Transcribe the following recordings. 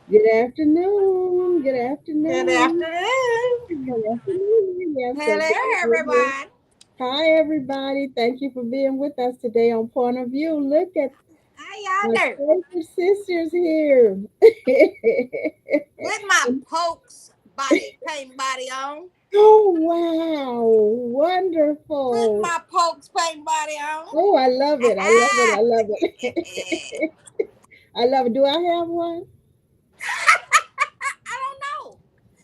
Good afternoon. Good Good afternoon. afternoon. Good afternoon. Yes, so Hello, glad you're here. everyone. Hi, everybody. Thank you for being with us today on Point of View. Look at How my y'all do? favorite sisters here. With my pokes paint body on. Oh, wow. With Wonderful. my pokes paint body on. Oh, I love it. I love it. I I love it. I love it. Do I have one? don't know.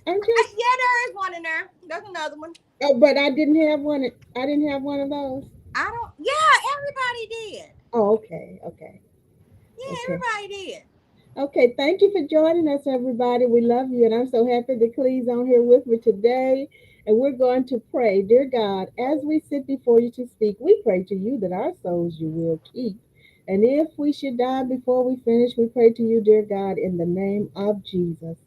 I'm just, Yeah, there is one in there. There's another one. oh, but I didn't have one. I didn't have one of those. I don't. Yeah, everybody did. Oh, okay. Okay. Yeah, Okay. everybody did. Okay, thank you for joining us, everybody. We love you, and I'm so happy that Clee's on here with me today. And we're going to pray. Dear God, as we sit before you to speak, we pray to you that our souls you will keep. And if we should die before we finish, we pray to you, dear God, in the name of Jesus,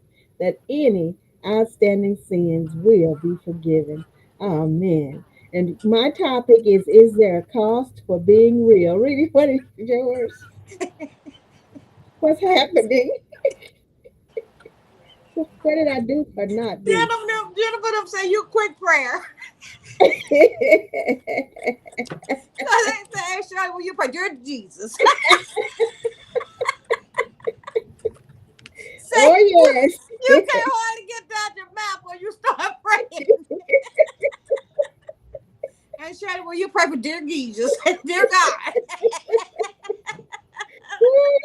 that any outstanding sins will be forgiven. Amen. And my topic is there a cost for being real? Really, what is yours? What's happening? What did I do or not do? Jennifer them say you quick prayer. So they say, Shirley, will you pray? Dear Jesus. Say Oh, yes. you can't hardly get down your mouth when you start praying. And Shirley, will you pray for dear Jesus? Dear God. Oh,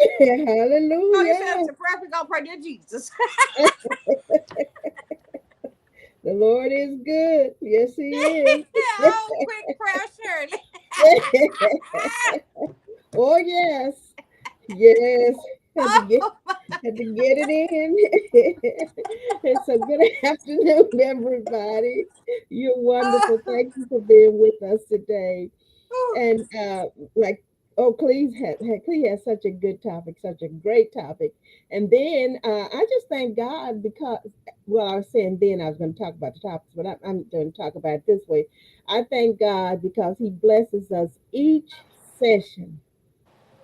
you said Hallelujah. it's a prayer. We're going to pray dear Jesus. The Lord is good. Yes, He is. Oh, quick prayer, Shirley. Oh, yes. Yes. Had to get Oh, had to get it in. And so good afternoon, everybody. You're wonderful. oh. Thank you for being with us today. Whew. And like Clee has such a good topic, such a great topic. And then I just thank God because, well, I was saying then I was going to talk about the topics, but I'm going to talk about it this way. I thank God because He blesses us each session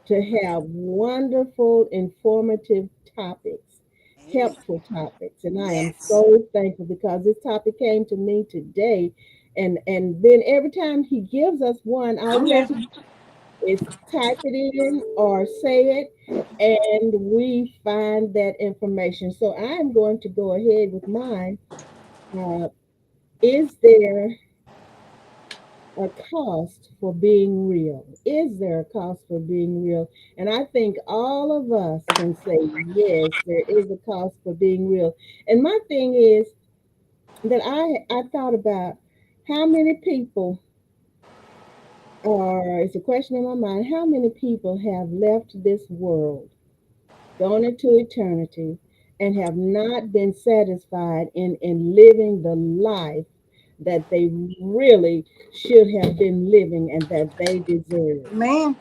to have wonderful, informative topics, Amen. helpful topics. And I am Yes. so thankful because this topic came to me today. And then every time he gives us one, all Oh, we have yeah. to do is type it in or say it, and we find that information. So I'm going to go ahead with mine. Uh, is there a cost for being real? Is there a cost for being real? And I think all of us can say, yes, there is a cost for being real. And my thing is that I thought about how many people, or it's a question in my mind, how many people have left this world, gone into eternity, and have not been satisfied in living the life that they really should have been living and that they deserve. Man.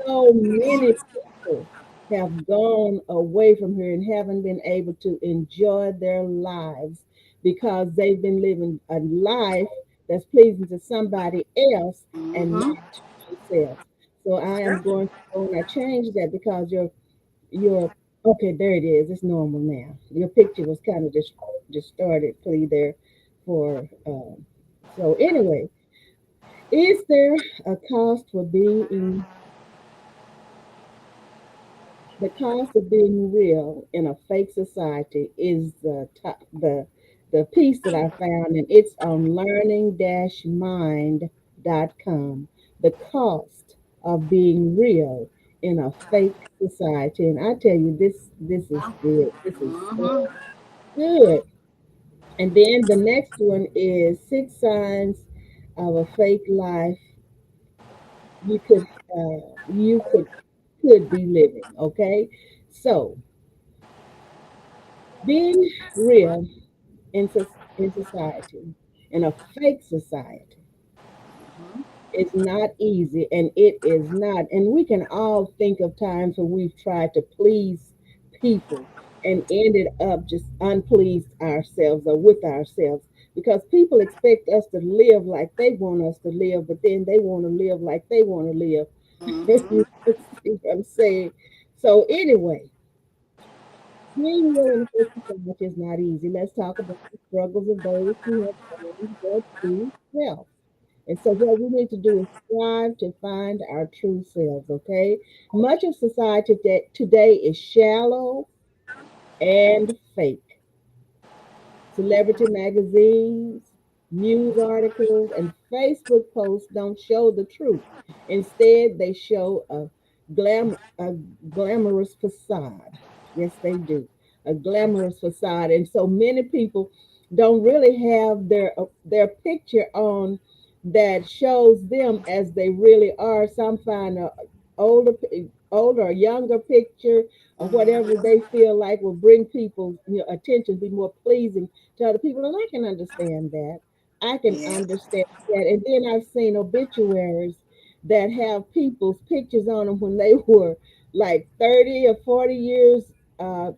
So many people have gone away from here and haven't been able to enjoy their lives because they've been living a life that's pleasing to somebody else and Mm-hmm. not to themselves. So I am Sure. going to go and I change that because your okay, there it is. It's normal now. Your picture was kind of just distorted, please there for so anyway, is there a cost for being the cost of being real in a fake society is the piece that I found, and it's on learning-mind.com. The cost of being real in a fake society, and I tell you, this is good. This is so Mm-hmm. good. And then the next one is six signs of a fake life you could you could be living. Okay, so being real in society, in a fake society, is not easy, and it is not. And we can all think of times when we've tried to please people and ended up just unpleased ourselves or with ourselves because people expect us to live like they want us to live, but then they want to live like they want to live. Mm-hmm. You see what I'm saying? So anyway, Being real in this society is not easy. Let's talk about the struggles of those who have found their true self. And so, what we need to do is strive to find our true selves, okay? Much of society today is shallow and fake. Celebrity magazines, news articles, and Facebook posts don't show the truth. Instead, they show a glamorous facade. Yes, they do. A glamorous facade. And so many people don't really have their picture on that shows them as they really are. Some find a older older or younger picture or whatever they feel like will bring people, attention, be more pleasing to other people. And I can understand that. I can Yeah. understand that. And then I've seen obituaries that have people's pictures on them when they were like 30 or 40 years,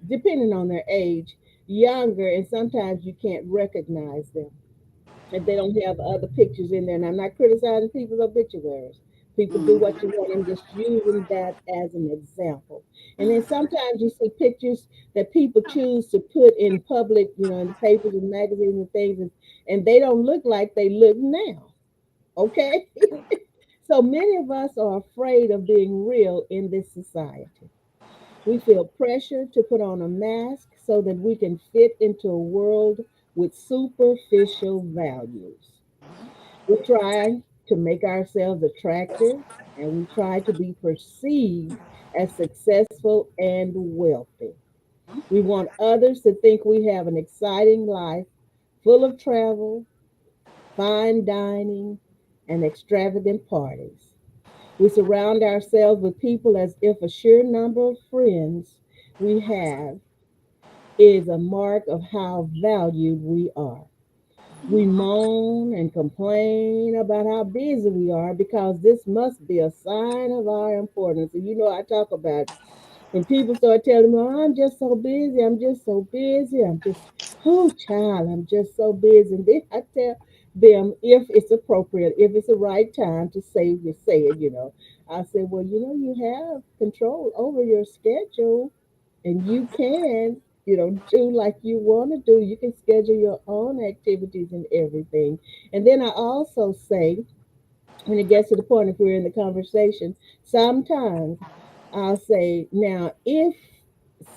depending on their age, younger. And sometimes you can't recognize them if they don't have other pictures in there. And I'm not criticizing people's obituaries. People do what you want. I'm just using that as an example. And then sometimes you see pictures that people choose to put in public, in the papers and magazines and things, and they don't look like they look now. Okay? So many of us are afraid of being real in this society. We feel pressure to put on a mask so that we can fit into a world with superficial values. We try to make ourselves attractive and we try to be perceived as successful and wealthy. We want others to think we have an exciting life full of travel, fine dining, and extravagant parties. We surround ourselves with people as if a sheer number of friends we have is a mark of how valued we are. We moan and complain about how busy we are because this must be a sign of our importance. And I talk about when people start telling me, oh, I'm just so busy, I'm just so busy, I'm just, oh, child, I'm just so busy. And then I tell them if it's appropriate, if it's the right time to say it. I say, well, you have control over your schedule and you can, do like you want to do. You can schedule your own activities and everything. And then I also say, when it gets to the point, if we're in the conversation, sometimes I'll say, now, if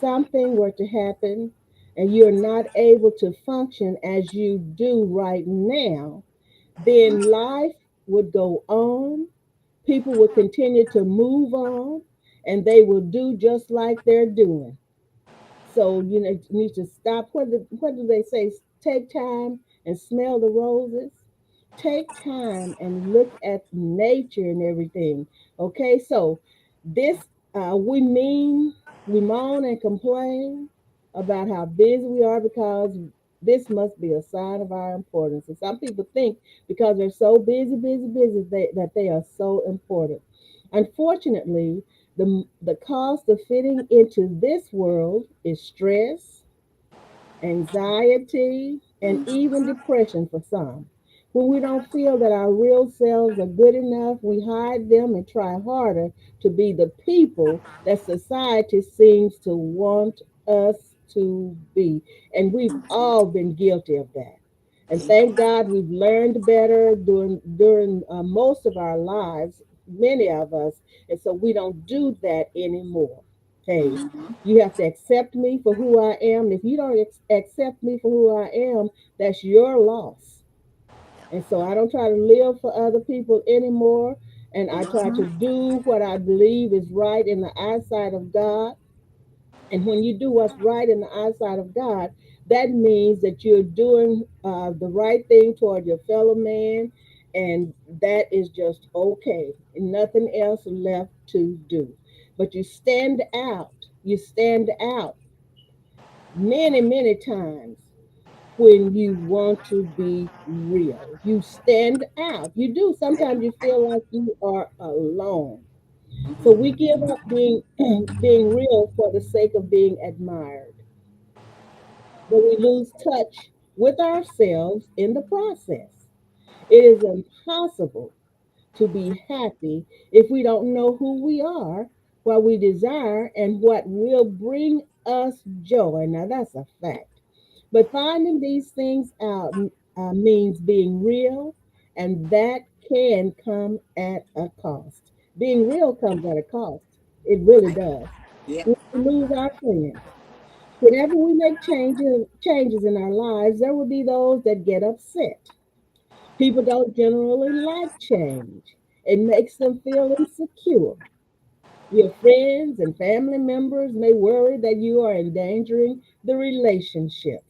something were to happen and you're not able to function as you do right now, then life would go on. People would continue to move on and they will do just like they're doing. So you need to stop. What do they say? Take time and smell the roses. Take time and look at nature and everything. Okay, so this we moan and complain about how busy we are because this must be a sign of our importance. And some people think because they're so busy, that they are so important. Unfortunately, the cost of fitting into this world is stress, anxiety, and even depression for some. When we don't feel that our real selves are good enough, we hide them and try harder to be the people that society seems to want us to be. And we've all been guilty of that. And thank God we've learned better during most of our lives, many of us, and so we don't do that anymore. Okay, you have to accept me for who I am. If you don't accept me for who I am, that's your loss. And so I don't try to live for other people anymore. And I try to do what I believe is right in the eyesight of God. And when you do what's right in the eyesight of God, that means that you're doing the right thing toward your fellow man. And that is just okay. Nothing else left to do. But you stand out. You stand out many, many times when you want to be real. You stand out. You do. Sometimes you feel like you are alone. So we give up being real for the sake of being admired, but we lose touch with ourselves in the process. It is impossible to be happy if we don't know who we are, what we desire, and what will bring us joy. Now, that's a fact. But finding these things out means being real, and that can come at a cost. Being real comes at a cost. It really Right. does. Yeah. We lose our friends. Whenever we make changes in our lives, there will be those that get upset. People don't generally like change. It makes them feel insecure. Your friends and family members may worry that you are endangering the relationships.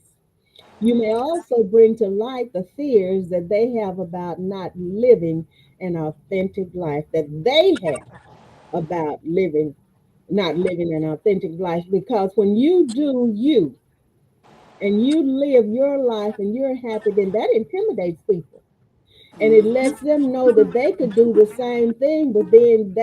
You may also bring to light the fears that they have about not living an authentic life, that they have about not living an authentic life. Because when you do you and you live your life and you're happy, then that intimidates people, and it lets them know that they could do the same thing. But then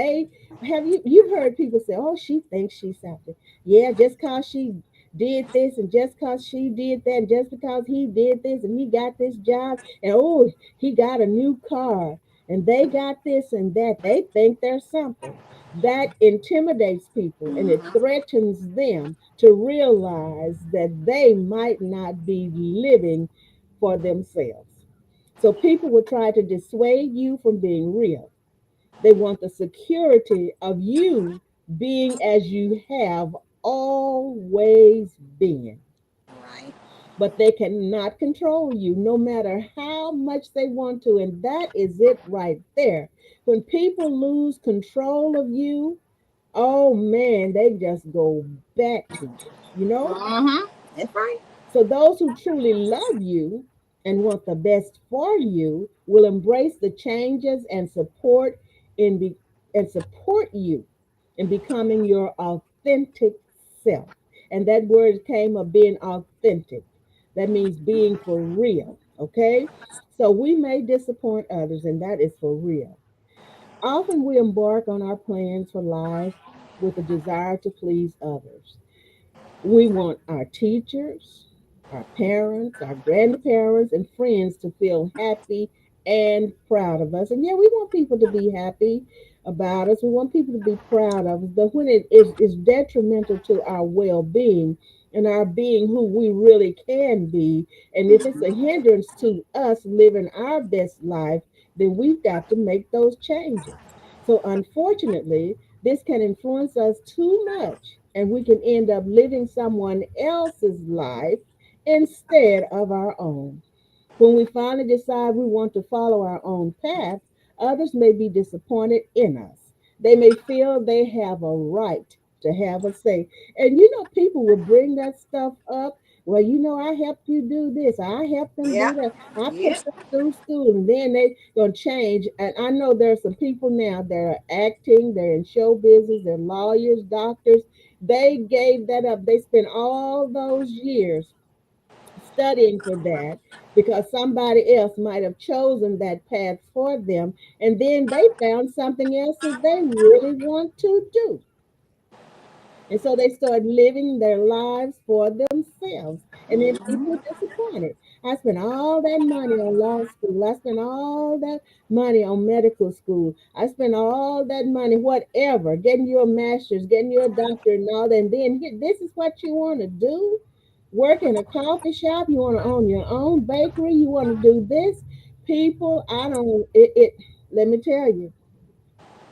you've heard people say, oh, she thinks she's something. Yeah, just cause she did this, and just cause she did that, and just because he did this and he got this job, and oh, he got a new car, and they got this and that, they think they're something. That intimidates people, and it Mm-hmm. threatens them to realize that they might not be living for themselves. So people will try to dissuade you from being real. They want the security of you being as you have always been. Right. But they cannot control you no matter how much they want to. And that is it right there. When people lose control of you, oh man, they just go back to you, you know? Mm-hmm. That's right. So those who truly love you and want the best for you will embrace the changes and support you in becoming your authentic self. And that word came of being authentic. That means being for real. Okay? So we may disappoint others, and that is for real. Often we embark on our plans for life with a desire to please others. We want our teachers, our parents, our grandparents, and friends to feel happy and proud of us. And yeah, we want people to be happy about us. We want people to be proud of us. But when is detrimental to our well being and our being who we really can be, and if it's a hindrance to us living our best life, then we've got to make those changes. So, unfortunately, this can influence us too much, and we can end up living someone else's life instead of our own. When we finally decide we want to follow our own path, others may be disappointed in us. They may feel they have a right to have a say. And people will bring that stuff up. Well, I helped you do this. I helped them Yeah. do that. I put Yeah. them through school. And then they gonna change. And I know there are some people now that are acting, they're in show business, they're lawyers, doctors. They gave that up. They spent all those years studying for that because somebody else might have chosen that path for them, and then they found something else that they really want to do, and so they start living their lives for themselves, and then people Mm-hmm. are disappointed. I spent all that money on law school, I spent all that money on medical school, I spent all that money whatever, getting you a master's, getting you a doctorate and all that, and then here, this is what you want to do? Work in a coffee shop? You want to own your own bakery? You want to do this? People, I don't it let me tell you,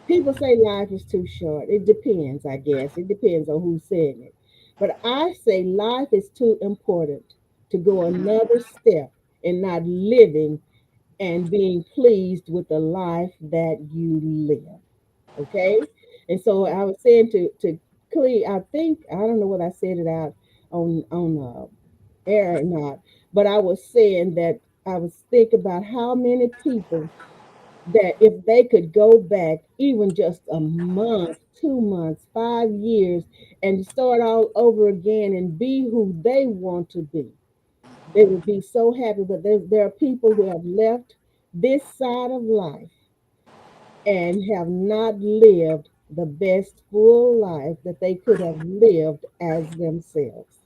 people say life is too short. It depends, I guess. It depends on who's saying it. But I say life is too important to go another step in not living and being pleased with the life that you live. Okay? And so I was saying to Clee, I think I don't know whether I said it out on air or not, but I was saying that I was thinking about how many people that if they could go back even just a month, 2 months, 5 years, and start all over again and be who they want to be, they would be so happy. But there are people who have left this side of life and have not lived the best full life that they could have lived as themselves.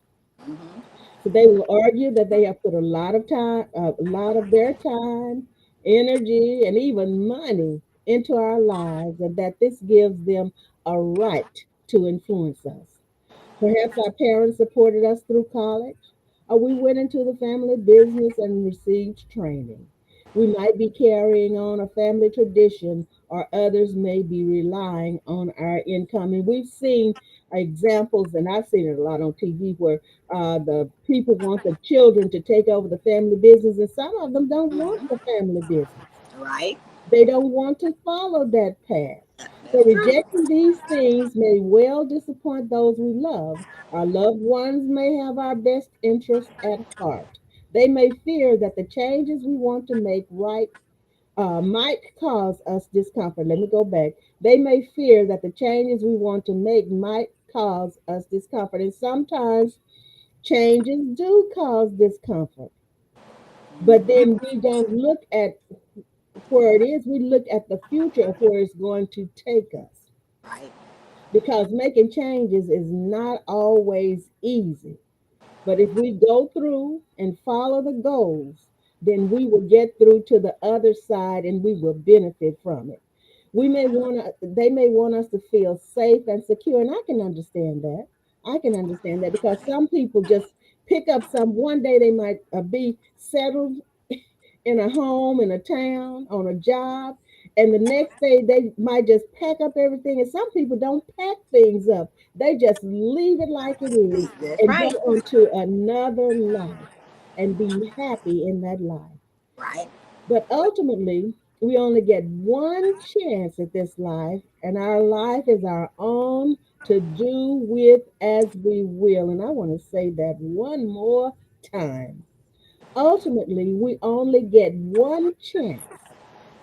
Mm-hmm. So they will argue that they have put a lot of their time, energy, and even money into our lives, and that this gives them a right to influence us. Perhaps our parents supported us through college, or we went into the family business and received training. We might be carrying on a family tradition, or others may be relying on our income. And we've seen examples, and I've seen it a lot on TV, where the people want the children to take over the family business, and some of them don't want Mm-hmm. the family business. Right. They don't want to follow that path. So That's true. rejecting these things may well disappoint those we love. Our loved ones may have our best interest at heart. They may fear that the changes we want to make might cause us discomfort. Let me go back. They may fear that the changes we want to make might cause us discomfort. And sometimes changes do cause discomfort. But then we don't look at where it is, we look at the future of where it's going to take us. Right. Because making changes is not always easy. But if we go through and follow the goals, then we will get through to the other side and we will benefit from it. They may want us to feel safe and secure, and I can understand that. I can understand that because some people just pick up some one day they might be settled in a home, in a town, on a job, and the next day they might just pack up everything. And some people don't pack things up, they just leave it like it is That's and go right. on to another life and be happy in that life. Right. But ultimately, we only get one chance at this life, and our life is our own to do with as we will. And I want to say that one more time. Ultimately, we only get one chance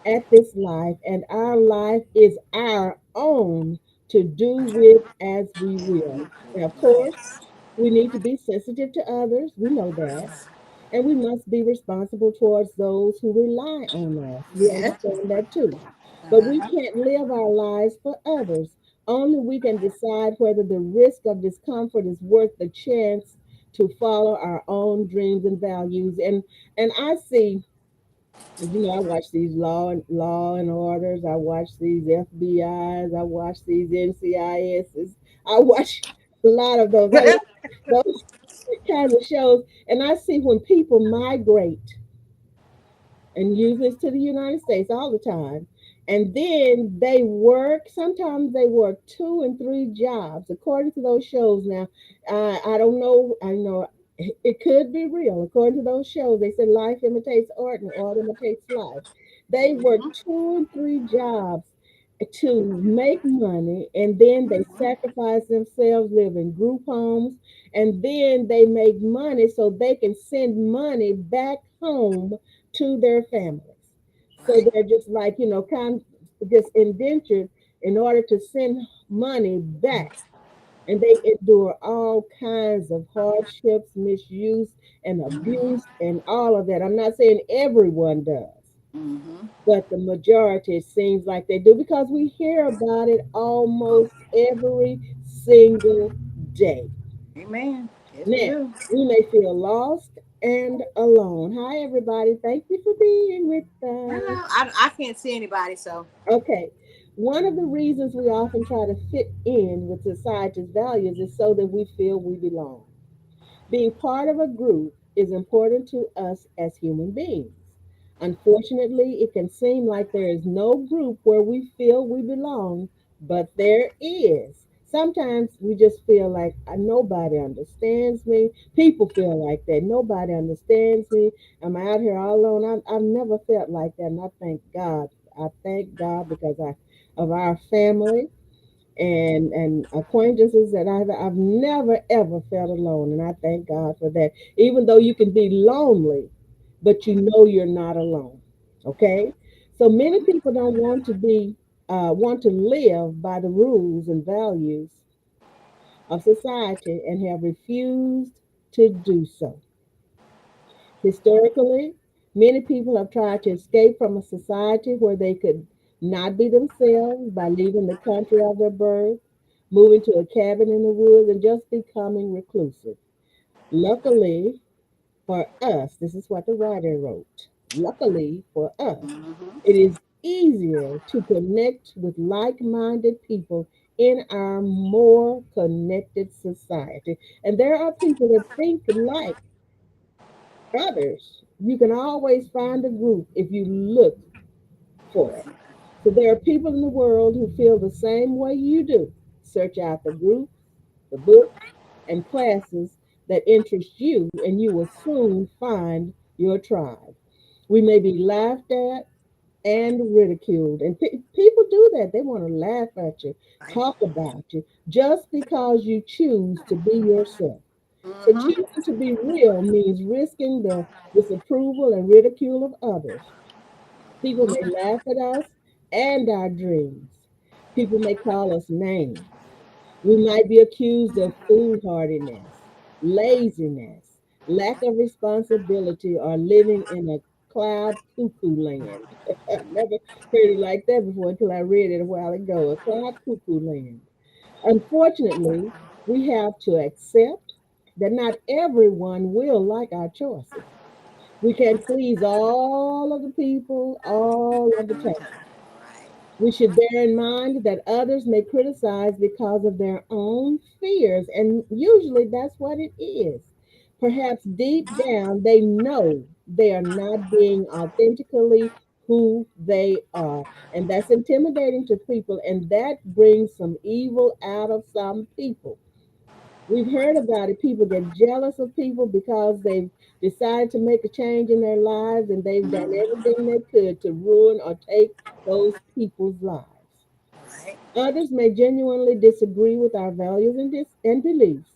at this life, and our life is our own to do with as we will. Now, of course, Yes. we need to be sensitive to others. We know that. And we must be responsible towards those who rely on us. We Yes. understand that too. But we Uh-huh. can't live our lives for others. Only we can decide whether the risk of discomfort is worth the chance to follow our own dreams and values. And I see, I watch these law and orders. I watch these FBI's. I watch these NCIS's. I watch a lot of those. I watch those kinds of shows, and I see when people migrate, and usually it's to the United States all the time. And then they work, sometimes they work two and three jobs, according to those shows. Now, I don't know, I know it could be real. According to those shows, they said life imitates art and art imitates life. They work two and three jobs to make money, and then they sacrifice themselves, live in group homes, and then they make money so they can send money back home to their families. So Right. they're just like, kind of just indentured in order to send money back. And they endure all kinds of hardships, misuse, and abuse, and all of that. I'm not saying everyone does, Mm-hmm. but the majority it seems like they do because we hear about it almost every single day. Amen. Yes, we Now, do. we may feel lost and alone. Hi, everybody. Thank you for being with us. Hello. I can't see anybody, so. Okay. One of the reasons we often try to fit in with society's values is so that we feel we belong. Being part of a group is important to us as human beings. Unfortunately, it can seem like there is no group where we feel we belong, but there is. Sometimes we just feel like nobody understands me. People feel like that. Nobody understands me. I'm out here all alone. I've never felt like that, and I thank God. I thank God because of our family and acquaintances that I've never ever felt alone, and I thank God for that. Even though you can be lonely, but you know you're not alone. Okay, so many people don't want to live by the rules and values of society and have refused to do so. Historically, many people have tried to escape from a society where they could not be themselves by leaving the country of their birth, moving to a cabin in the woods, and just becoming reclusive. Luckily for us, this is what the writer wrote. Luckily for us, Mm-hmm. it is easier to connect with like minded people in our more connected society. And there are people that think like others. You can always find a group if you look for it. So there are people in the world who feel the same way you do. Search out the groups, the books, and classes that interest you, and you will soon find your tribe. We may be laughed at and ridiculed, and people do that. They want to laugh at you, Right. talk about you, just because you choose to be yourself. So Mm-hmm. choosing to be real means risking the disapproval and ridicule of others. People may laugh at us and our dreams. People may call us names. We might be accused of foolhardiness, laziness, lack of responsibility, or living in a cloud cuckoo land. I've never heard it like that before until I read it a while ago. A cloud cuckoo land. Unfortunately, we have to accept that not everyone will like our choices. We can't please all of the people all of the All the time. time. Right. We should bear in mind that others may criticize because of their own fears, and usually that's what it is. Perhaps deep down they know they are not being authentically who they are, and that's intimidating to people, and that brings some evil out of some people. We've heard about it. People get jealous of people because they've decided to make a change in their lives and they've done everything they could to ruin or take those people's lives. Right. Others may genuinely disagree with our values and beliefs.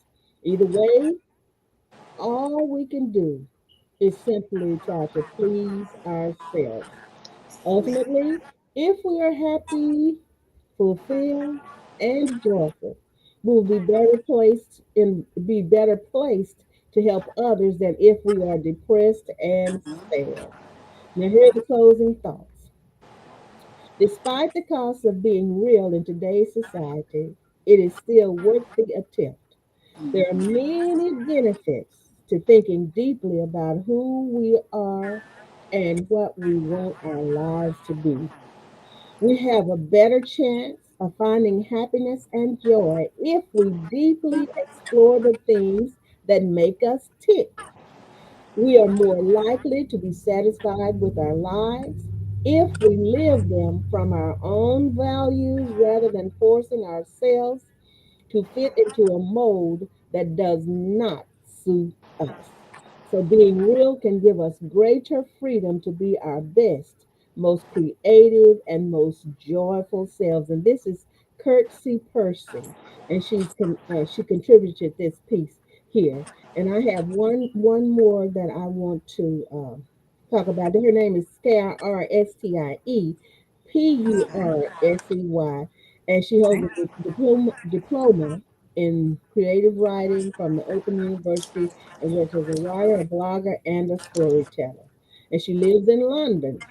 Either way, all we can do is simply try to please ourselves. Amen. Ultimately, if we are happy, fulfilled, and joyful, we'll be better placed to help others than if we are depressed and sad. Now here are the closing thoughts. Despite the cost of being real in today's society, it is still worth the attempt. There are many benefits to thinking deeply about who we are and what we want our lives to be. We have a better chance of finding happiness and joy if we deeply explore the things that make us tick. We are more likely to be satisfied with our lives if we live them from our own values rather than forcing ourselves to fit into a mold that does not suit us. So, being real can give us greater freedom to be our best, most creative, and most joyful selves. And this is Curtsy Percy, and she contributed this piece here. And I have one more that I want to talk about. Her name is Stie Pursey, and she holds a diploma in creative writing from the Open University and works as a writer, a blogger, and a storyteller. And she lives in London,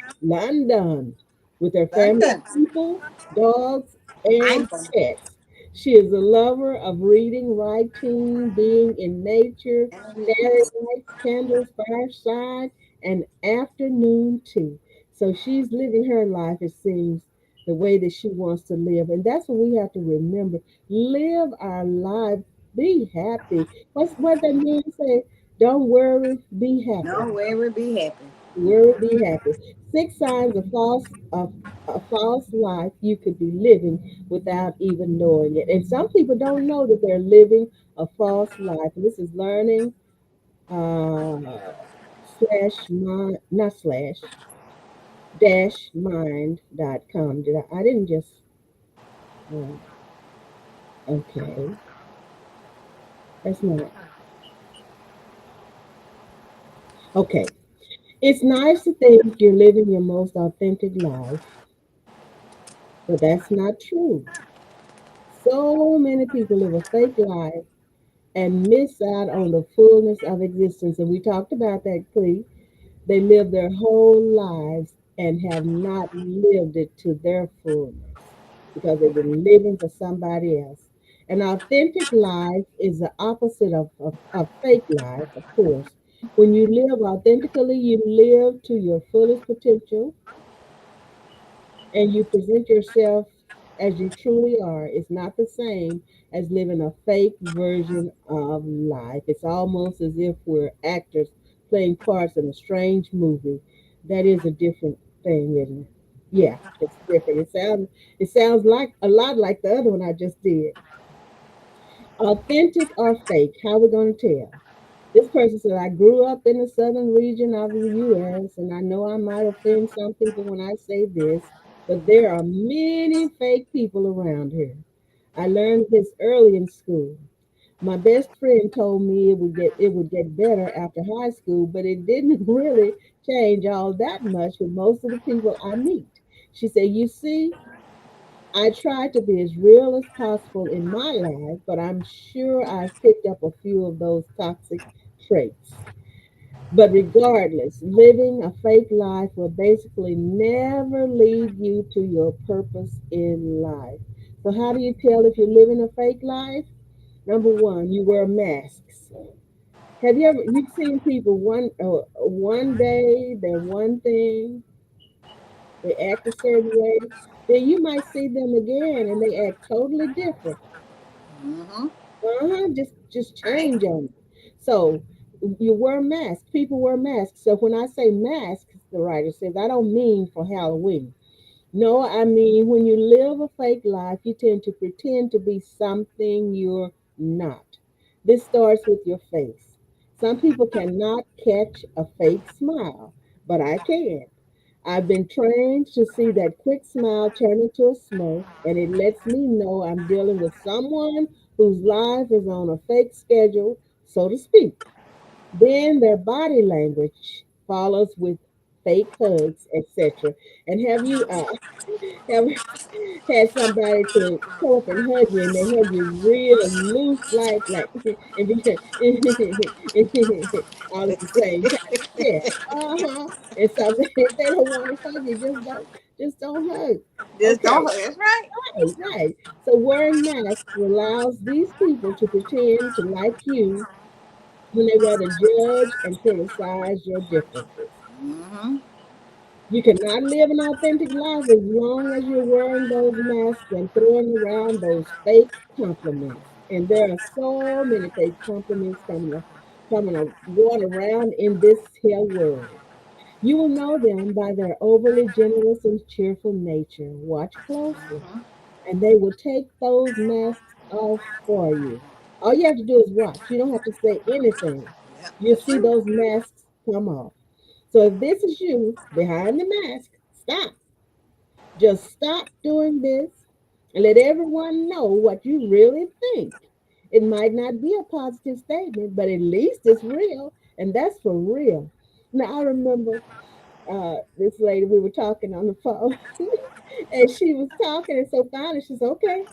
with her family London. of people, dogs, and London. pets. She is a lover of reading, writing, being in nature, fairy Everything. lights, candles, fireside, and afternoon tea. So she's living her life, it seems, the way that she wants to live. And that's what we have to remember. Live our life. Be happy. What that means? Say, don't worry, be happy. No way would be happy. Worry, be happy. Six signs of a false life you could be living without even knowing it. And some people don't know that they're living a false life. And this is learning slash mind, not slash dash mind.com. I didn't just uh, okay. That's not okay. It's nice to think you're living your most authentic life, but that's not true. So many people live a fake life and miss out on the fullness of existence. And we talked about that, Clee. They live their whole lives and have not lived it to their fullness because they've been living for somebody else. An authentic life is the opposite of fake life, of course. When you live authentically, you live to your fullest potential and you present yourself. as you truly are is not the same as living a fake version of life. It's almost as if we're actors playing parts in a strange movie. That is a different thing, isn't it? Yeah, it's different. It sounds like a lot like the other one I just did. Authentic or fake? How we gonna tell? This person said, I grew up in the southern region of the U.S., and I know I might offend some people when I say this, but there are many fake people around here. I learned this early in school. My best friend told me it would get better after high school, but it didn't really change all that much with most of the people I meet. She said, "You see, I try to be as real as possible in my life, but I'm sure I've picked up a few of those toxic traits. But regardless, living a fake life will basically never lead you to your purpose in life." So, how do you tell if you're living a fake life? Number one, you wear masks. Have you ever you've seen people one day they're one thing, they act a certain way, then you might see them again and they act totally different. Mm-hmm. Just Right. change on you. So you wear masks. People wear masks. So when I say masks, the writer says, I don't mean for Halloween. No, I mean when you live a fake life, you tend to pretend to be something you're not. This starts with your face. Some people cannot catch a fake smile, but I can. I've been trained to see that quick smile turn into a smirk, and it lets me know I'm dealing with someone whose life is on a fake schedule, so to speak. Then their body language follows with fake hugs, etc. And have had somebody to come up and hug you, and they hug you real loose, like, and all at the same time. Yeah, And so if they don't want to hug you, just don't hug. Just don't. Okay, That's right. right. So wearing masks allows these people to pretend to like you when they rather judge and criticize your differences. Mm-hmm. You cannot live an authentic life as long as you're wearing those masks and throwing around those fake compliments. And there are so many fake compliments going around in this here world. You will know them by their overly generous and cheerful nature. Watch closely, Mm-hmm. and they will take those masks off for you. All you have to do is watch. You don't have to say anything. Yep, You'll that's see true. those masks come off. So if this is you behind the mask, stop. Just stop doing this and let everyone know what you really think. It might not be a positive statement, but at least it's real, and that's for real. Now I remember this lady, we were talking on the phone, and she was talking, and so finally she said, "Okay,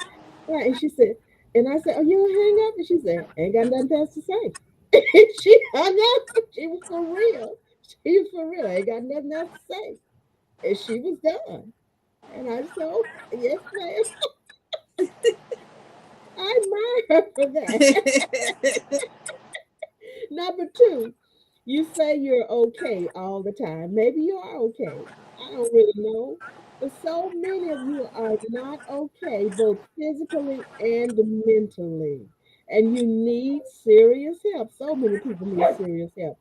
right," and she said, and I said, "Oh, you gonna hang up?" And she said, "Ain't got nothing else to say." And she hung up. She was for real. She was for real. Ain't got nothing else to say, and she was done. And I said, "Okay, yes, ma'am." I admire her for that. Number two, you say you're okay all the time. Maybe you are okay. I don't really know. But so many of you are not okay, both physically and mentally. And you need serious help. So many people need serious help.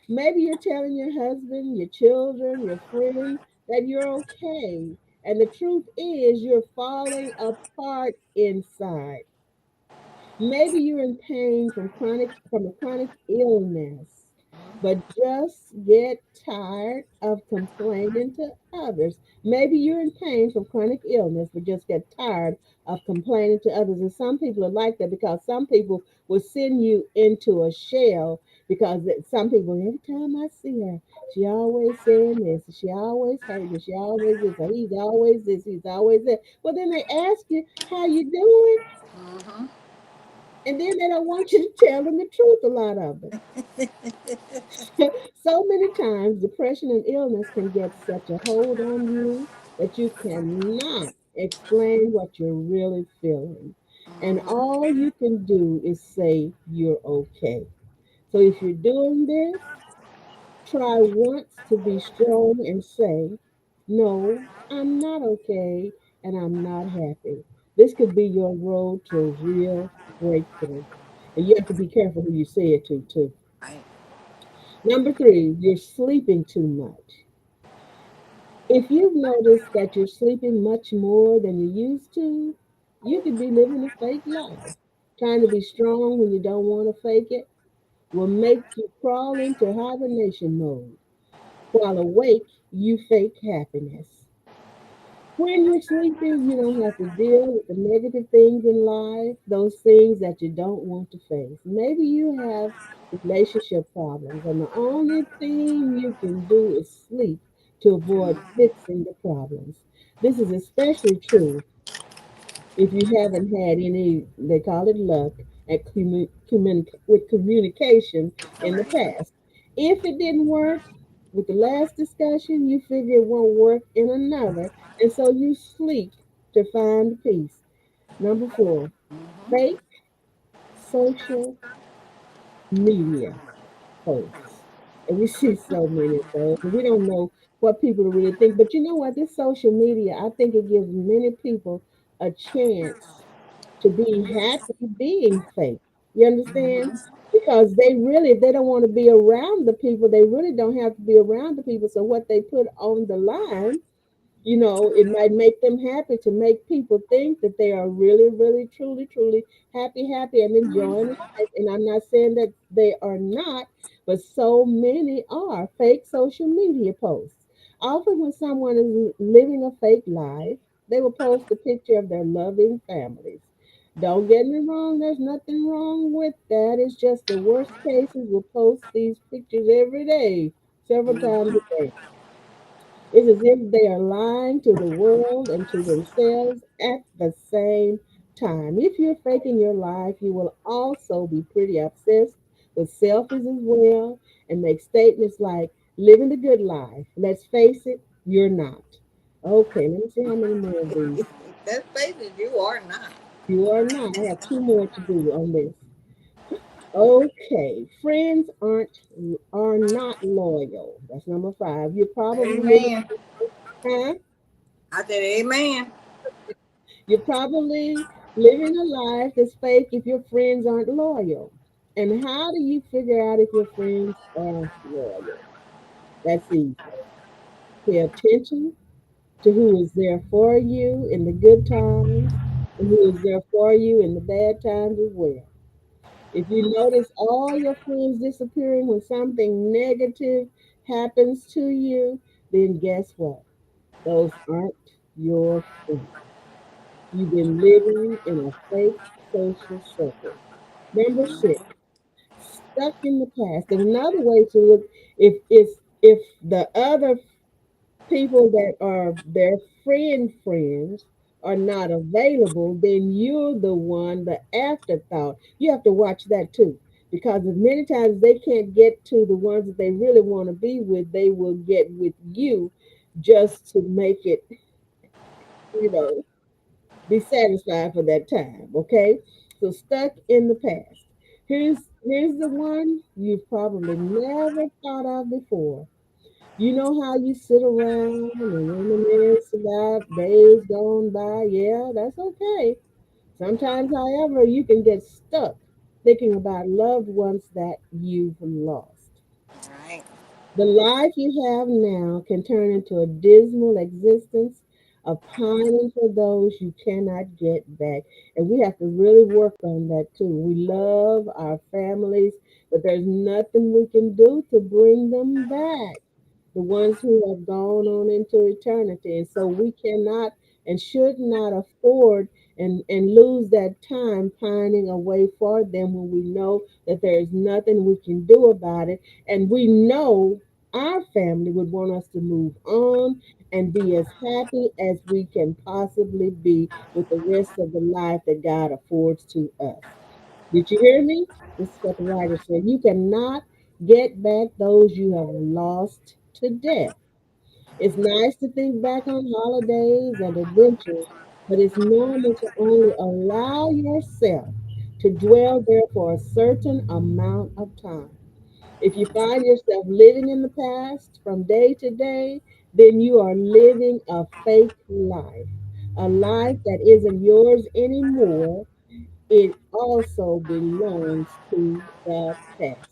Maybe you're telling your husband, your children, your friend that you're okay. And the truth is, you're falling apart inside. Maybe you're in pain from a chronic illness, but just get tired of complaining to others. Maybe you're in pain from chronic illness, but just get tired of complaining to others. And some people are like that because some people will send you into a shell because some people, every time I see her, she always saying this, she always hurting, she always this, or he's always this, he's always that. Well, then they ask you, how you doing? Mm-hmm. And then they don't want you to tell them the truth, a lot of them. So many times, depression and illness can get such a hold on you that you cannot explain what you're really feeling. And Mm-hmm. all you can do is say you're okay. So if you're doing this, try once to be strong and say, "No, I'm not okay. and I'm not happy. This could be your road to real breakthrough. And you have to be careful who you say it to, too. Right. Number three, you're sleeping too much. If you've noticed that you're sleeping much more than you used to, you could be living a fake life. Trying to be strong when you don't want to fake it will make you crawl into hibernation mode. While awake, you fake happiness. When you're sleeping, you don't have to deal with the negative things in life, those things that you don't want to face. Maybe you have relationship problems, and the only thing you can do is sleep to avoid fixing the problems. This is especially true if you haven't had any, they call it luck, with communication in the Right. past. If it didn't work with the last discussion, you figure it won't work in another, and so you sleep to find peace. Number four, fake social media posts. And we see so many of those. And we don't know what people really think. But you know what? This social media, I think it gives many people a chance to be happy being fake. You understand? Because they really, if they don't want to be around the people, they really don't have to be around the people. So what they put on the line, it might make them happy to make people think that they are really, really, truly, truly happy, and enjoying life. And I'm not saying that they are not, but so many are fake social media posts. Often, when someone is living a fake life, they will post a picture of their loving families. Don't get me wrong, there's nothing wrong with that. It's just the worst cases will post these pictures every day, several times a day. It's as if they are lying to the world and to themselves at the same time. If you're faking your life, you will also be pretty obsessed with selfies as well and make statements like living the good life. Let's face it, you're not. Okay, let me see how many more of these. Let's face it, you are not. You are not. I have two more to do on this. Okay, friends are not loyal. That's number five. You're probably living, Amen. huh? I said amen. You're probably living a life that's fake if your friends aren't loyal. And how do you figure out if your friends are loyal? That's easy. Pay attention to who is there for you in the good times and who is there for you in the bad times as well. If you notice all your friends disappearing when something negative happens to you, then guess what? Those aren't your friends. You've been living in a fake social circle. Number six, stuck in the past. And another way to look, if the other people that are their friends are not available, then you're the one, the afterthought. You have to watch that too. Because if many times they can't get to the ones that they really want to be with, they will get with you just to make it, you know, be satisfied for that time. Okay, so stuck in the past. Here's the one you've probably never thought of before. You know how you sit around and reminisce about days gone by? Yeah, that's okay. Sometimes, however, you can get stuck thinking about loved ones that you've lost. Right. The life you have now can turn into a dismal existence of pining for those you cannot get back. And we have to really work on that too. We love our families, but there's nothing we can do to bring them back, the ones who have gone on into eternity. And so we cannot and should not afford and lose that time pining away for them when we know that there is nothing we can do about it. And we know our family would want us to move on and be as happy as we can possibly be with the rest of the life that God affords to us. Did you hear me? This is what the writer said. You cannot get back those you have lost to death. It's nice to think back on holidays and adventures, but it's normal to only allow yourself to dwell there for a certain amount of time. If you find yourself living in the past from day to day, then you are living a fake life. A life that isn't yours anymore, it also belongs to the past.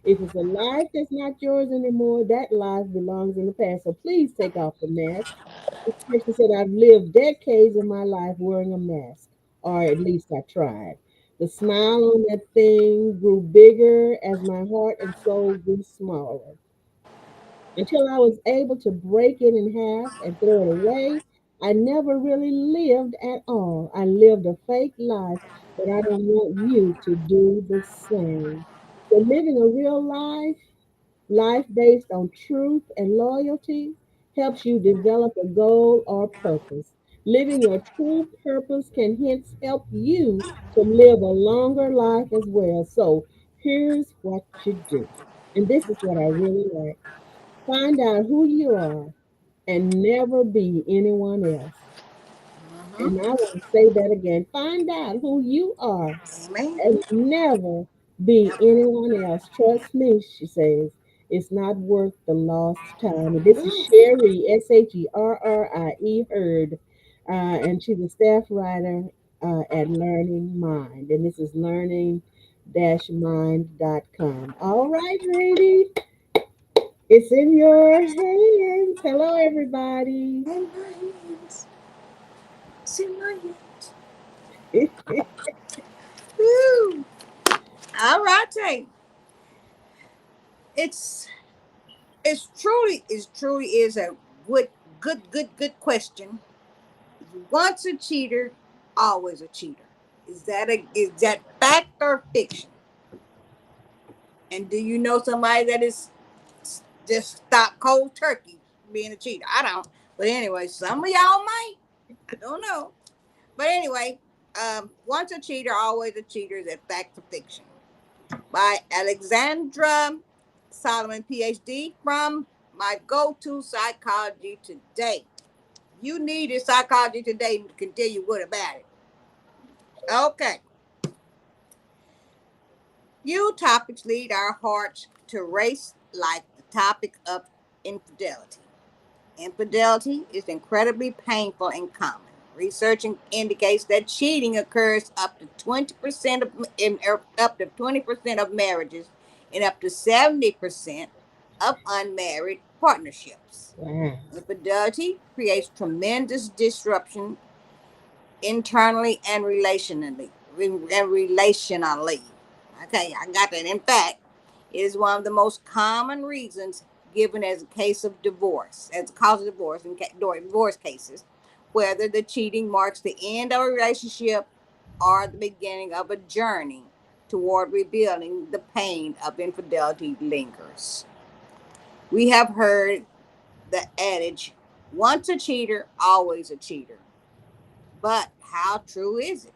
If it's a life that's not yours anymore, that life belongs in the past. So please take off the mask. This person said, I've lived decades of my life wearing a mask, or at least I tried. The smile on that thing grew bigger as my heart and soul grew smaller. Until I was able to break it in half and throw it away, I never really lived at all. I lived a fake life, but I don't want you to do the same. So living a real life based on truth and loyalty, helps you develop a goal or purpose. Living your true purpose can hence help you to live a longer life as well. So here's what you do. And this is what I really like. Find out who you are and never be anyone else. And I want to say that again. Find out who you are Amen. and never be anyone else. Trust me, she says. It's not worth the lost time. And this is Sherry, Sherrie, Heard. And she's a staff writer at Learning Mind. And this is learning-mind.com. All right, lady. It's in your hands. Hello, everybody. In my hands. It's in my hands. Woo. All right, Tay. It's truly is a good question. Once a cheater, always a cheater. Is that fact or fiction? And do you know somebody that is just stop cold turkey being a cheater? I don't. But anyway, some of y'all might. I don't know. But anyway, once a cheater, always a cheater. Is that fact or fiction? By Alexandra Solomon, PhD, from my go-to Psychology Today. You need a Psychology Today can tell you what about it. Okay. Few topics lead our hearts to race like the topic of infidelity. Infidelity is incredibly painful and common. Research indicates that cheating occurs up to 20% up to 20% of marriages and up to 70% of unmarried partnerships. Wow. Infidelity creates tremendous disruption internally and relationally. Okay, I got that. In fact, it is one of the most common reasons given as a case of divorce, as a cause of divorce in divorce cases, whether the cheating marks the end of a relationship or the beginning of a journey toward rebuilding. The pain of infidelity lingers. We have heard the adage, once a cheater, always a cheater. But how true is it?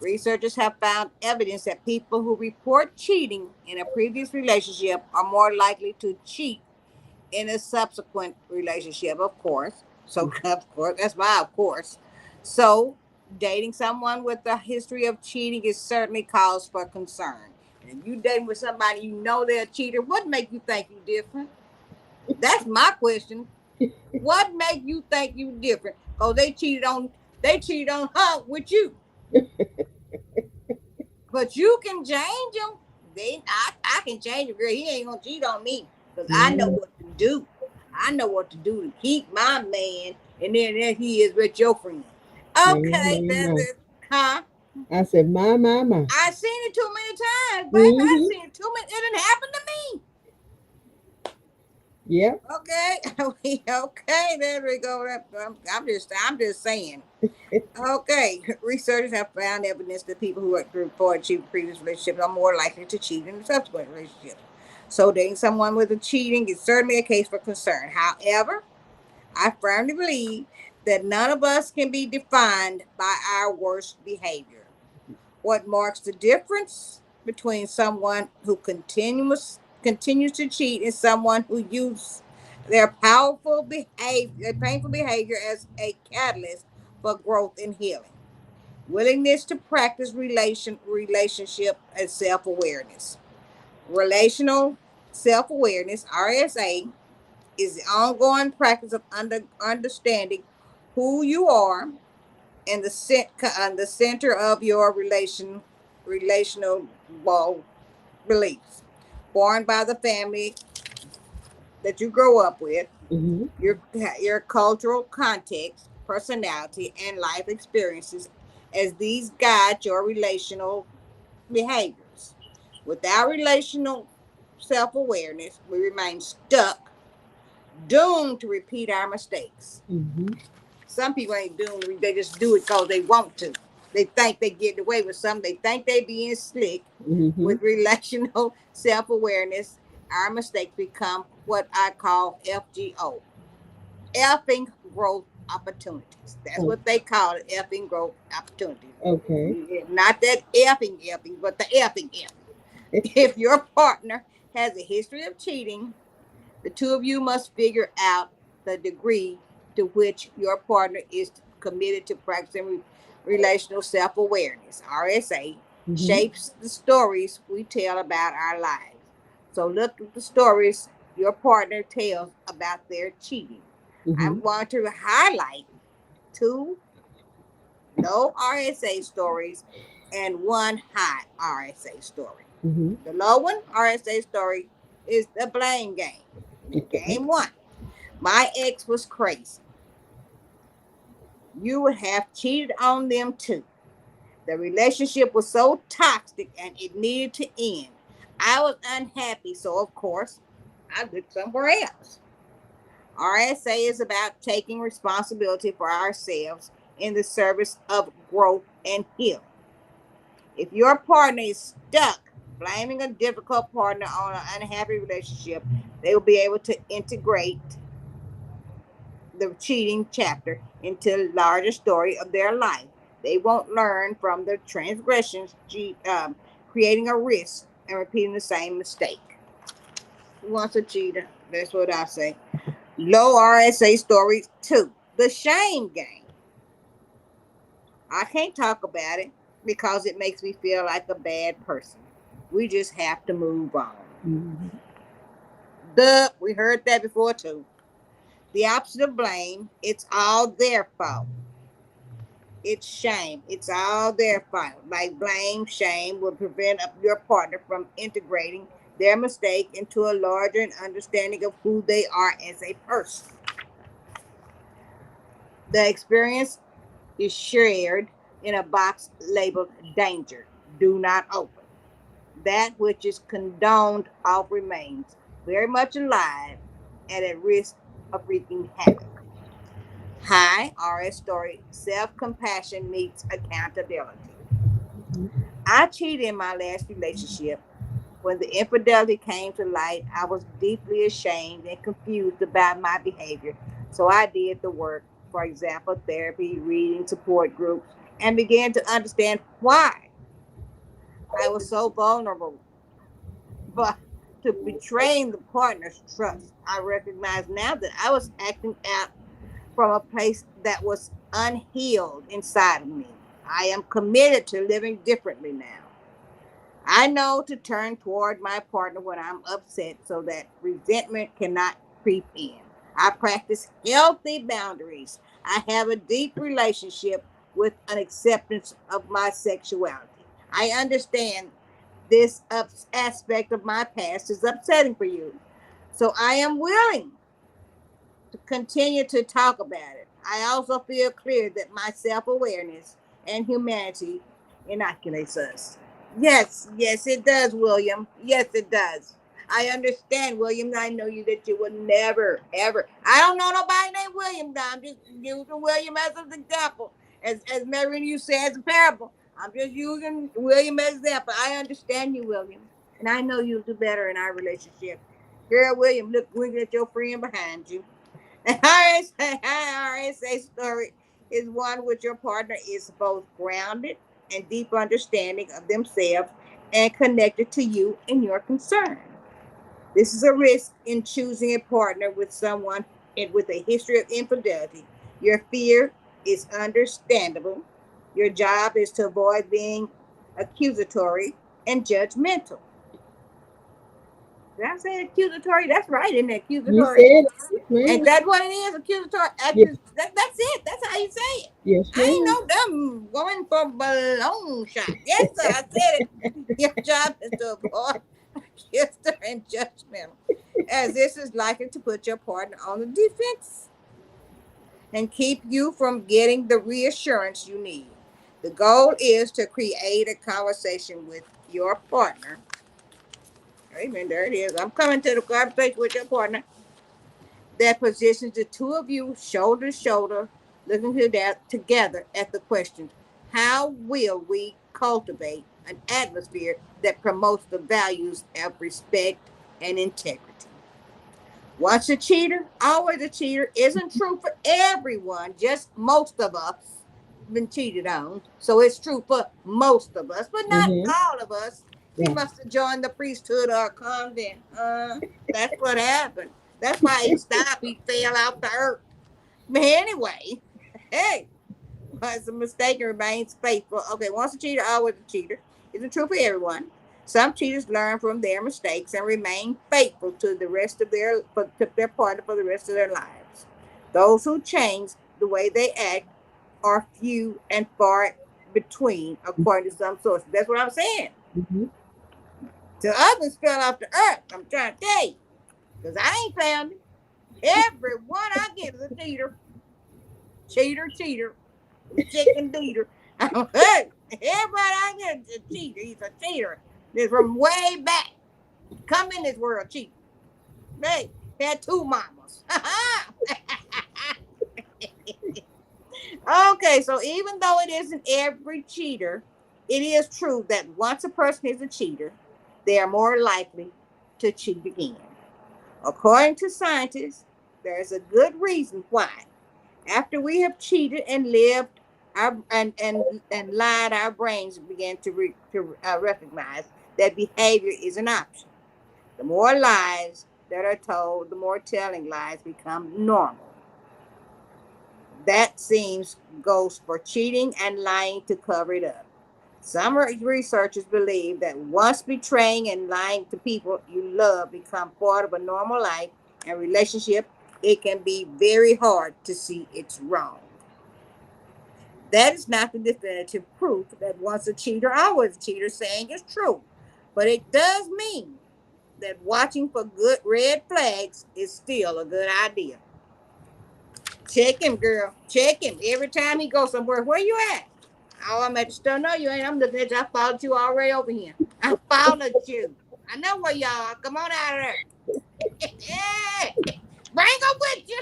Researchers have found evidence that people who report cheating in a previous relationship are more likely to cheat in a subsequent relationship, of course. So, of course, that's why, of course. So, dating someone with a history of cheating is certainly cause for concern. And if you dating with somebody you know they're a cheater, what make you think you different? That's my question. What make you think you different? Because they cheated on her with you. But you can change him. I can change him, girl. He ain't gonna cheat on me because I know My, what to do. I know what to do to keep my man, and then there he is with your friend. my, Okay, that's my. it. Huh? I said, my. I seen it too many times, baby. I Mm-hmm. seen it too many. It didn't happen to me. Yep. Okay, okay. There we go. I'm just saying. Okay, researchers have found evidence that people who had report cheating previous relationships are more likely to cheat in subsequent relationships. So dating someone with a cheating is certainly a case for concern. However, I firmly believe that none of us can be defined by our worst behavior. What marks the difference between someone who continues to cheat and someone who uses their painful behavior as a catalyst for growth and healing. Willingness to practice relationship and self-awareness. Relational self-awareness, RSA, is the ongoing practice of understanding who you are and the center of your relational well, beliefs, formed by the family that you grow up with, Mm-hmm. your cultural context, personality, and life experiences, as these guide your relational behaviors. Without relational self awareness, we remain stuck, doomed to repeat our mistakes. Mm-hmm. Some people ain't doomed, they just do it because they want to. They think they get away with something. They think they being slick. Mm-hmm. With relational self awareness, our mistakes become what I call FGO, effing growth opportunities. That's Oh, what they call it, effing growth opportunities. okay. Not that effing, but the effing effing. If your partner has a history of cheating, the two of you must figure out the degree to which your partner is committed to practicing relational self awareness. RSA Mm-hmm. shapes the stories we tell about our lives. So look at the stories your partner tells about their cheating. Mm-hmm. I'm going to highlight two low RSA stories and one high RSA story. Mm-hmm. The low one RSA story is the blame game. Okay. Game one. My ex was crazy. You would have cheated on them too. The relationship was so toxic and it needed to end. I was unhappy, so of course, I looked somewhere else. RSA is about taking responsibility for ourselves in the service of growth and healing. If your partner is stuck blaming a difficult partner on an unhappy relationship, they will be able to integrate the cheating chapter into the larger story of their life. They won't learn from the transgressions, creating a risk and repeating the same mistake. Who wants a cheater? That's what I say. Low RSA story two, the shame game. I can't talk about it because it makes me feel like a bad person. We just have to move on. Mm-hmm. Duh, we heard that before too. The opposite of blame, it's all their fault. It's shame. It's all their fault. Like blame, shame will prevent your partner from integrating their mistake into a larger understanding of who they are as a person. The experience is shared in a box labeled danger. Do not open. That which is condoned off remains very much alive and at risk of wreaking havoc. High RS story, self compassion meets accountability. I cheated in my last relationship. When the infidelity came to light, I was deeply ashamed and confused about my behavior. So I did the work, for example, therapy, reading, support groups, and began to understand why I was so vulnerable. But to betraying the partner's trust, I recognize now that I was acting out from a place that was unhealed inside of me. I am committed to living differently now. I know to turn toward my partner when I'm upset so that resentment cannot creep in. I practice healthy boundaries. I have a deep relationship with an acceptance of my sexuality. I understand this aspect of my past is upsetting for you. So I am willing to continue to talk about it. I also feel clear that my self awareness and humanity inoculates us. Yes, yes, it does, William. Yes, it does. I understand, William. I know you that you would never, ever. I don't know nobody named William. Now I'm just using William as an example, as Mary you said as a parable. I'm just using William as an example. I understand you, William, and I know you'll do better in our relationship. Girl, William, look at your friend behind you. An RSA story is one which your partner is both grounded and deep understanding of themselves and connected to you and your concern. This is a risk in choosing a partner with someone with a history of infidelity. Your fear is understandable. Your job is to avoid being accusatory and judgmental. Did I say accusatory? That's right, in the You accusatory. said it. Yes, Ain't ma'am. that what it is? Accusatory. Yes, That's it. That's how you say it. yes, I ma'am. ain't no dumb going for balloon shot. Yes, sir. I said it. Your job is to avoid accusatory and judgmental, as this is likely to put your partner on the defense and keep you from getting the reassurance you need. The goal is to create a conversation with your partner. Amen. There it is. I'm coming to the conversation with your partner that positions the two of you shoulder to shoulder, looking to that together at the questions. How will we cultivate an atmosphere that promotes the values of respect and integrity? Once a cheater, always a cheater isn't true for everyone, just most of us been cheated on. So it's true for most of us, but not Mm-hmm. all of us. He Right. must have joined the priesthood or a convent. That's what happened. That's why he stopped. He fell off the earth. But anyway, hey, was a mistake and remains faithful. Okay, once a cheater, always a cheater. Isn't true for everyone. Some cheaters learn from their mistakes and remain faithful to the rest of to their partner for the rest of their lives. Those who change the way they act are few and far between, according to some sources. That's what I'm saying. Mm-hmm. The others fell off the earth. I'm trying to tell you, because I ain't found it. Everyone I get is a cheater, cheater, cheater. Chicken Dieter. Hey, everybody I get is a cheater. He's a cheater. This from way back. Come in this world cheating. Hey, had two mamas. Okay, so even though it isn't every cheater, it is true that once a person is a cheater, they are more likely to cheat again. According to scientists, there is a good reason why. After we have cheated and lived and lied, our brains begin to recognize that behavior is an option. The more lies that are told, the more telling lies become normal. That seems goes for cheating and lying to cover it up. Some researchers believe that once betraying and lying to people you love become part of a normal life and relationship, it can be very hard to see it's wrong. That is not the definitive proof that once a cheater, always a cheater saying is true. But it does mean that watching for good red flags is still a good idea. Check him, girl. Check him. Every time he goes somewhere, where you at? Oh, I'm at the store. No, you ain't. I'm looking at you. I followed you already over here. I followed you. I know where y'all are. Come on out of there. Hey, bring them with you.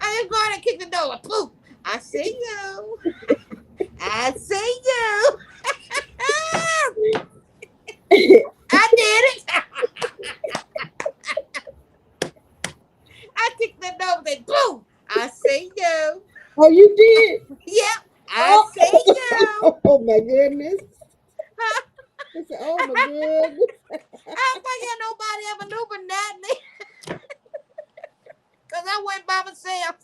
I just go ahead and kick the door. Poof. I see you. I see you. I did it. I kicked the door and said, boom. I see you. Oh, you did? Yep. I Oh, see you. oh my goodness. I said, oh my goodness. I don't think nobody ever knew but Natalie. Because I went by myself.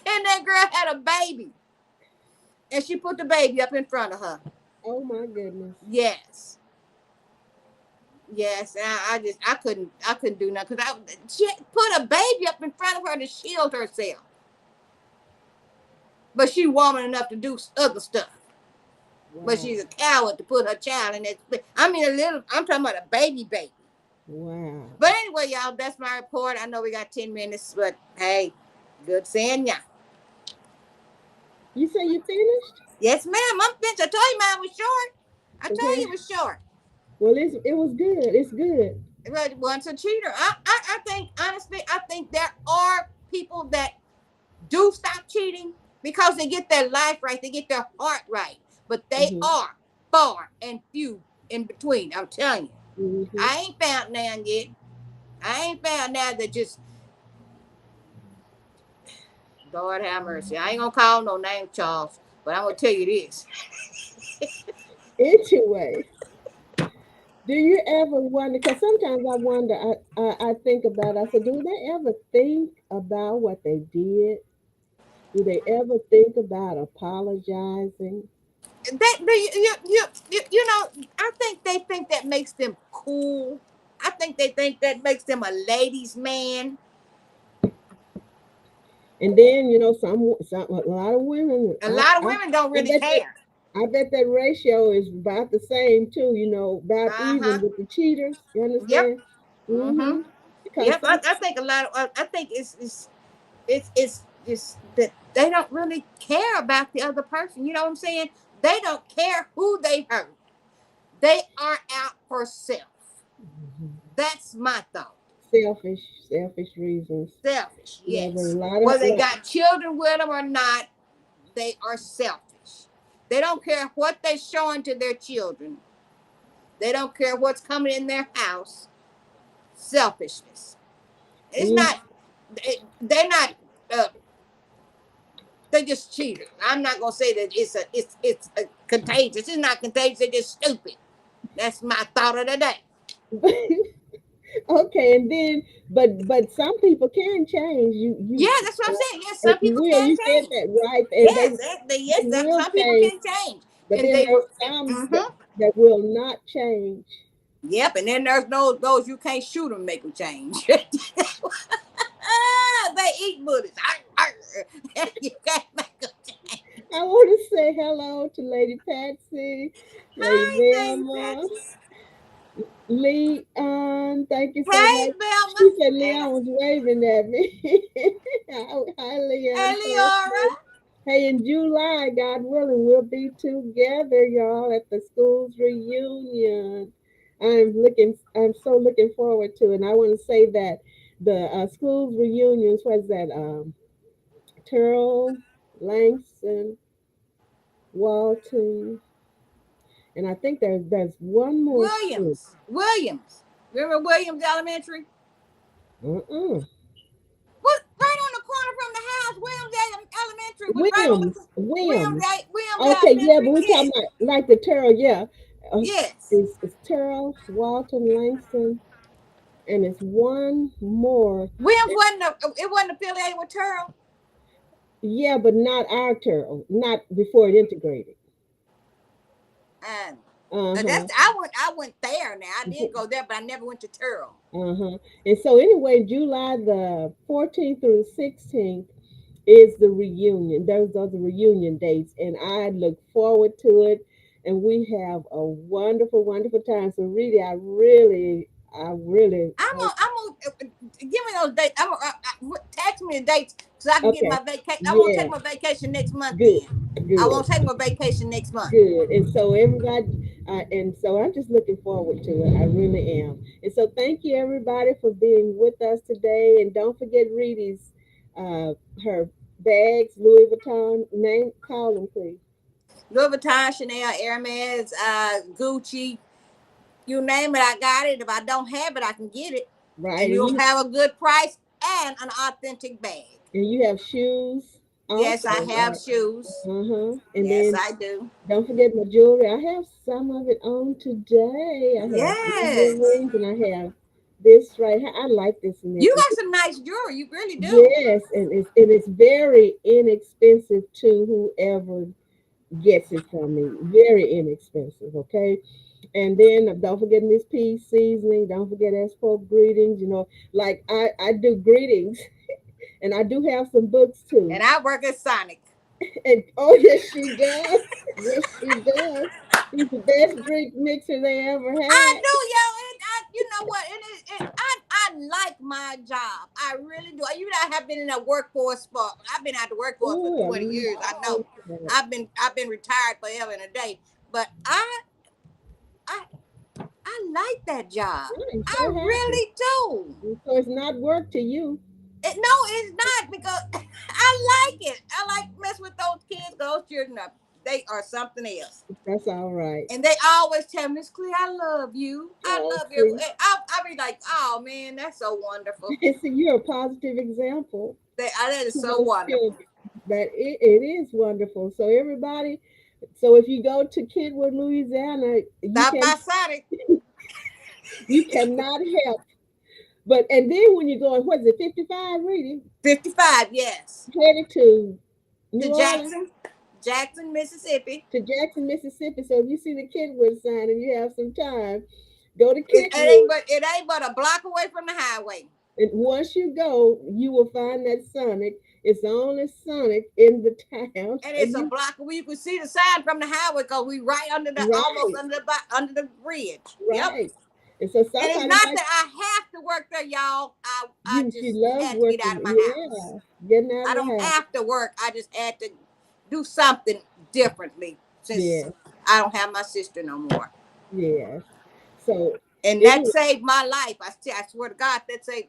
And that girl had a baby. And she put the baby up in front of her. Oh my goodness. Yes. Yes. And I couldn't do nothing. Because she put a baby up in front of her to shield herself. But she woman enough to do other stuff. But Wow. she's a coward to put her child in that. I mean, I'm talking about a baby baby. Wow. But anyway, y'all, that's my report. I know we got 10 minutes, but hey, good seeing ya. You say you finished? Yes, ma'am. I'm finished. I told you mine was short. I told you Okay. it was short. Well, it was good. It's good. But once a cheater, I think, honestly, I think there are people that do stop cheating because they get their life right, they get their heart right. But they Mm-hmm. are far and few in between. I'm telling you. Mm-hmm. I ain't found none yet. I ain't found now that just, Lord have mercy. I ain't gonna call no name, Charles, but I'm gonna tell you this. Anyway, do you ever wonder? Because sometimes I wonder. I think about. I said, do they ever think about what they did? Do they ever think about apologizing? you know, I think they think that makes them cool. I think that makes them a ladies' man. And then some a lot of women. A lot of women don't I really bet that care. I bet that ratio is about the same too. About Uh huh. even with the cheaters. You Yep. understand? Mm-hmm. Mm-hmm. Because Yep. some. I think a lot of I think it's that they don't really care about the other person. You know what I'm saying? They don't care who they hurt. They are out for self. Mhm. That's my thought. Selfish reasons. Selfish, But a yes. lot of Whether they got children with them or not, they are selfish. They don't care what they're showing to their children. They don't care what's coming in their house. Selfishness. It's you, not. They're not. Uh, they just cheaters. I'm not gonna say that it's a contagious. It's not contagious. They're just stupid. That's my thought of the day. okay, and then but some people can change. Yeah, that's what I'm saying. Yes, And some people will can you said change. that right, and Yes, they yes, that will some people change, can change, but and then they there's will. some Mm-hmm. that will not change. Yep, and then there's those you can't shoot them, make them change. They eat bullets. You can't make them change. I want to say hello to Lady Patsy, Lady Hi, Lady Velma, Patsy. Leon. Thank you so Hey, much. Velma. She said Hey, Leon was waving at me. Hi, hey, Leon. Leora. Hey, in July, God willing, we'll be together, y'all, at the school's reunion. I'm so looking forward to it. And I want to say that the school's reunions was that Terrell, Langston, Walton, and I think there's one more school. Williams. Williams. Remember Williams Elementary? Uh-uh. What? Right on the corner from the house. Elementary was right on Williams, the Williams. Williams Okay, yeah, but Elementary. we're talking Yes. about like the Terrell, yeah. Uh, Yes. it's Terrell, Walton, Langston, and it's one more. Williams it wasn't affiliated with Turl. Yeah, but not our Terrell, not before it integrated. And Uh-huh. that's I went there now. I did go there, but I never went to Turl. Uh-huh. And so anyway, July the 14th through the 16th is the reunion. Those are the reunion dates, and I look forward to it. And we have a wonderful, wonderful time. So really, I really hope. I'm gonna give me those dates. Text me the dates so I can get Okay. my vacation. I won't take Yes. my vacation next month. Good. Then I Good. won't take my vacation next month. Good. And so everybody, and so I'm just looking forward to it. I really am. And so thank you everybody for being with us today. And don't forget Reedy's, uh, her bags, Louis Vuitton. Name, call them please. Louis Vuitton, Chanel, Hermes, Gucci, you name it, I got it. If I don't have it, I can get it, Right. and you'll have a good price and an authentic bag. And you have shoes Yes, also, I have right? shoes. Uh-huh. And Yes, then I do. don't forget my jewelry. I have some of it on today. I have some Yes, earrings and I have this right here. I like this you necklace. got some nice jewelry. You really do. Yes, and it's very inexpensive to whoever gets it from me. Very inexpensive, okay? And then don't forget Miss P seasoning. Don't forget Expo greetings. Like I do greetings, and I do have some books too. And I work at Sonic. And oh yes, she does. Yes, she does. She's the best drink mixer they ever I had. do, yo. You know what? I like my job. I really do. You know, I have been in a workforce for. I've been out the workforce for Oh, a 20 years. I long know. time. I've been retired forever and a day. But I I like that job. I'm I so happy. really do. So it's not work to you. No, it's not because I like it. I like mess with those kids. Those children they are something else. That's all right. And they always tell Miss Clea, I love you. I Oh, love you. see, I be like, oh man, that's so wonderful. see, you're a positive example That is to so those wonderful. children. That it is wonderful. So everybody, so if you go to Kentwood, Louisiana, Stop by Sonic. you cannot help. But and then when you're going, what is it, 55 reading, 55, yes. headed to To New Orleans? Jackson. Jackson, Mississippi. To Jackson, Mississippi. So if you see the Kentwood sign and you have some time, go to It Kentwood. it ain't but a block away from the highway. And once you go, you will find that Sonic. It's the only Sonic in the town. And it's And a you block where you can see the sign from the highway because we right under the almost right, under the bridge. Yep. right. And so And it's somebody not might that I have to work there, y'all. I you she just loves had to get out working. of my house. Yeah. Getting out I of the don't house. have to work. I just had to do something differently since Yes, I don't have my sister no more. yes. So And that anyway, saved my life. I swear to God,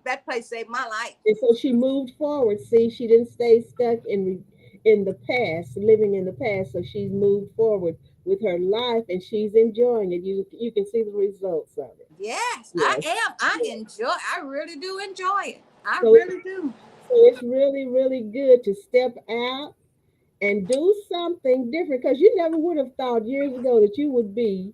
that place saved my life. and so she moved forward. See, she didn't stay stuck in the past, living in the past. So she's moved forward with her life, and she's enjoying it. You can see the results of it. Yes, I Yes. am. Yes. I really do enjoy it. I So really do. so it's really really good to step out and do something different because you never would have thought years ago that you would be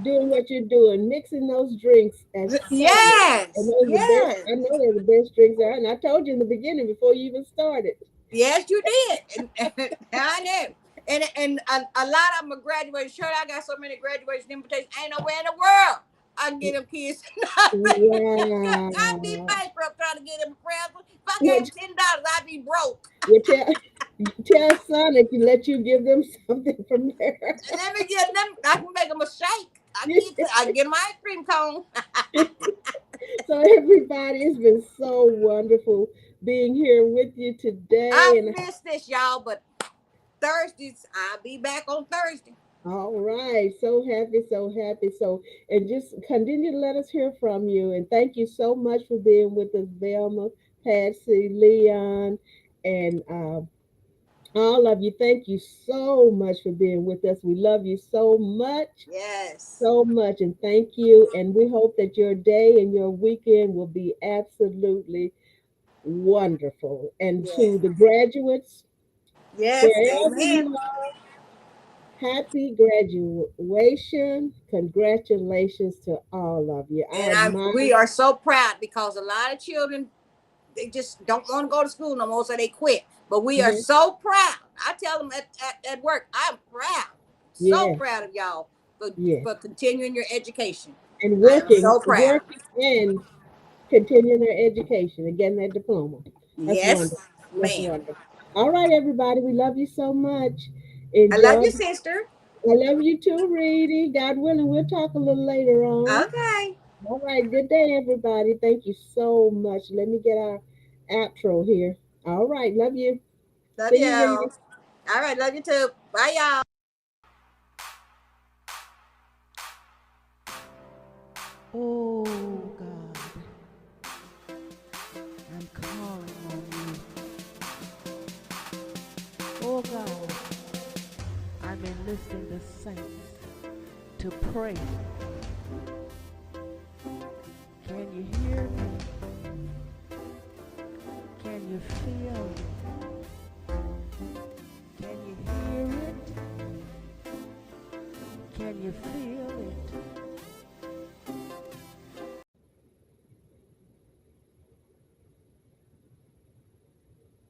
doing what you're doing, mixing those drinks as solid. And Yes, those are the best. yes, I know they're the best drinks there. And I told you in the beginning before you even started. yes, you did. And I know. And a lot of them are graduating. Sure, I got so many graduation invitations. Ain't nowhere in the world I can get them kids nothing. I'd be Wow. bankrupt trying to get them presents. If I Well, gave $10, I'd be broke. well tell Sonic to let you give them something from there. Let me get them. I can make them a shake. I get my ice cream cone. So everybody, it's been so wonderful being here with you today. I've And missed this, y'all, but Thursdays, I'll be back on Thursday. all right, so happy, so happy. So, and just continue to let us hear from you. And thank you so much for being with us, Velma, Patsy, Leon, and all of you. Thank you so much for being with us. We love you Yes. so much, and thank you. And we hope that your day and your weekend will be absolutely wonderful. And to the Yes. graduates, Yes. wherever Amen. you are, happy graduation. Congratulations to all of you. I We admire. are so proud because a lot of children they just don't want to go to school no more, so they quit. But we are Mhm. so proud. I tell them at work, I'm proud, so Yes, proud of y'all yes. for continuing your education. And I am working, so proud. working and continuing their education and getting their diploma. That's wonderful. Yes, That's ma'am. wonderful. All right, everybody. We love you so much. I love Enjoy. you, sister. I love you too, Reedy. God willing, we'll talk a little later on. Okay. All right. Good day, everybody. Thank you so much. Let me get our outro here. All right. Love you. Love See you. you, Reedy. All right. Love you too. Bye, y'all. Oh, God, I'm calling on you. Oh, God, I'm enlisting the saints to pray. Can you hear me? Can you feel it? Can you hear it? Can you feel